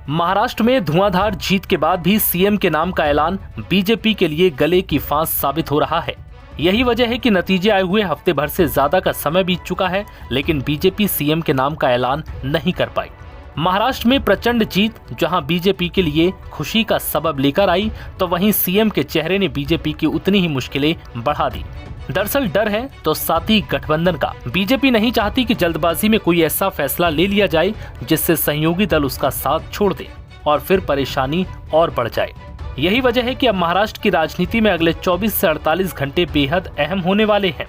महाराष्ट्र में धुआंधार जीत के बाद भी सीएम के नाम का ऐलान बीजेपी के लिए गले की फांस साबित हो रहा है। यही वजह है कि नतीजे आए हुए हफ्ते भर से ज्यादा का समय बीत चुका है, लेकिन बीजेपी सीएम के नाम का ऐलान नहीं कर पाई। महाराष्ट्र में प्रचंड जीत जहां बीजेपी के लिए खुशी का सबब लेकर आई, तो वहीं सीएम के चेहरे ने बीजेपी की उतनी ही मुश्किलें बढ़ा दी। दरअसल डर है तो साथी गठबंधन का। बीजेपी नहीं चाहती कि जल्दबाजी में कोई ऐसा फैसला ले लिया जाए जिससे सहयोगी दल उसका साथ छोड़ दे और फिर परेशानी और बढ़ जाए। यही वजह है कि अब महाराष्ट्र की राजनीति में अगले 24 से 48 घंटे बेहद अहम होने वाले हैं,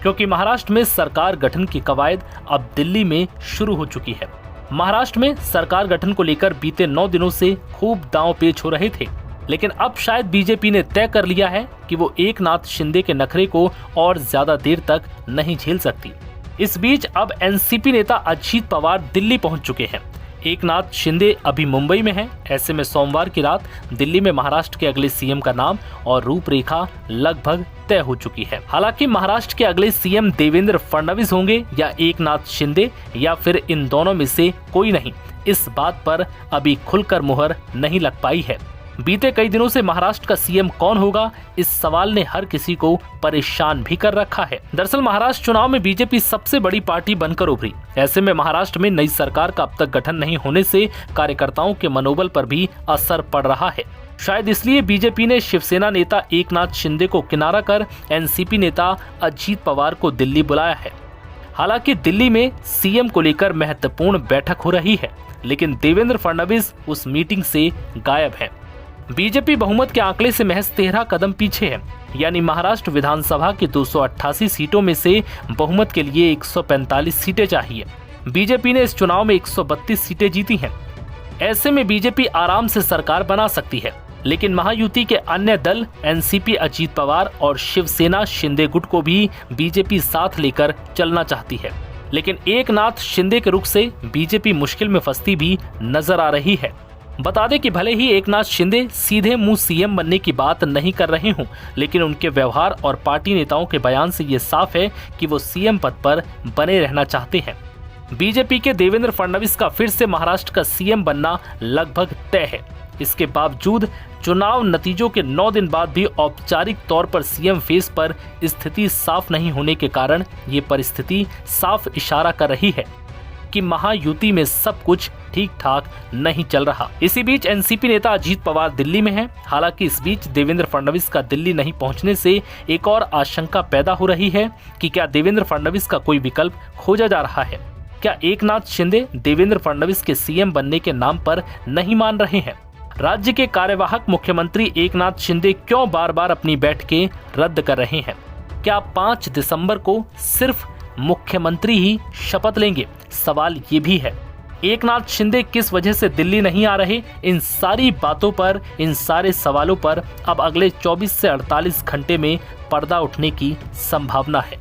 क्योंकि महाराष्ट्र में सरकार गठन की कवायद अब दिल्ली में शुरू हो चुकी है। महाराष्ट्र में सरकार गठन को लेकर बीते 9 दिनों से खूब दांव पेच हो रहे थे, लेकिन अब शायद बीजेपी ने तय कर लिया है कि वो एकनाथ शिंदे के नखरे को और ज्यादा देर तक नहीं झेल सकती। इस बीच अब एनसीपी नेता अजीत पवार दिल्ली पहुंच चुके हैं। एकनाथ शिंदे अभी मुंबई में हैं। ऐसे में सोमवार की रात दिल्ली में महाराष्ट्र के अगले सीएम का नाम और रूपरेखा लगभग तय हो चुकी है। हालांकि महाराष्ट्र के अगले सीएम देवेंद्र फडणवीस होंगे या एकनाथ शिंदे या फिर इन दोनों में से कोई नहीं, इस बात पर अभी खुलकर मुहर नहीं लग पाई है। बीते कई दिनों से महाराष्ट्र का सीएम कौन होगा, इस सवाल ने हर किसी को परेशान भी कर रखा है। दरअसल महाराष्ट्र चुनाव में बीजेपी सबसे बड़ी पार्टी बनकर उभरी। ऐसे में महाराष्ट्र में नई सरकार का अब तक गठन नहीं होने से कार्यकर्ताओं के मनोबल पर भी असर पड़ रहा है। शायद इसलिए बीजेपी ने शिवसेना नेता एकनाथ शिंदे को किनारा कर एनसीपी नेता अजीत पवार को दिल्ली बुलाया है। हालांकि दिल्ली में सीएम को लेकर महत्वपूर्ण बैठक हो रही है, लेकिन देवेंद्र फडणवीस उस मीटिंग से गायब है। बीजेपी बहुमत के आंकड़े से महज 13 कदम पीछे है, यानी महाराष्ट्र विधानसभा की 288 सीटों में से बहुमत के लिए 145 सीटें चाहिए। बीजेपी ने इस चुनाव में 132 सीटें जीती हैं। ऐसे में बीजेपी आराम से सरकार बना सकती है, लेकिन महायुति के अन्य दल एनसीपी अजीत पवार और शिवसेना शिंदे गुट को भी बीजेपी साथ लेकर चलना चाहती है। लेकिन एकनाथ शिंदे के रुख से बीजेपी मुश्किल में फंसती भी नजर आ रही है। बता दें कि भले ही एकनाथ शिंदे सीधे मुंह सीएम बनने की बात नहीं कर रहे हों, लेकिन उनके व्यवहार और पार्टी नेताओं के बयान से ये साफ है कि वो सीएम पद पर बने रहना चाहते हैं। बीजेपी के देवेंद्र फडणवीस का फिर से महाराष्ट्र का सीएम बनना लगभग तय है। इसके बावजूद चुनाव नतीजों के 9 दिन बाद भी औपचारिक तौर पर सीएम फेस पर स्थिति साफ नहीं होने के कारण ये परिस्थिति साफ इशारा कर रही है कि महायुति में सब कुछ ठीक ठाक नहीं चल रहा। इसी बीच एनसीपी नेता अजीत पवार दिल्ली में हैं। हालांकि इस बीच देवेंद्र फडणवीस का दिल्ली नहीं पहुंचने से एक और आशंका पैदा हो रही है कि क्या देवेंद्र फडणवीस का कोई विकल्प खोजा जा रहा है। क्या एकनाथ शिंदे देवेंद्र फडणवीस के सीएम बनने के नाम पर नहीं मान रहे हैं? राज्य के कार्यवाहक मुख्यमंत्री एकनाथ शिंदे क्यों बार बार अपनी बैठकें रद्द कर रहे हैं? क्या 5 दिसंबर को सिर्फ मुख्यमंत्री ही शपथ लेंगे? सवाल ये भी है। एकनाथ शिंदे किस वजह से दिल्ली नहीं आ रहे? इन सारी बातों पर, इन सारे सवालों पर अब अगले 24 से 48 घंटे में पर्दा उठने की संभावना है।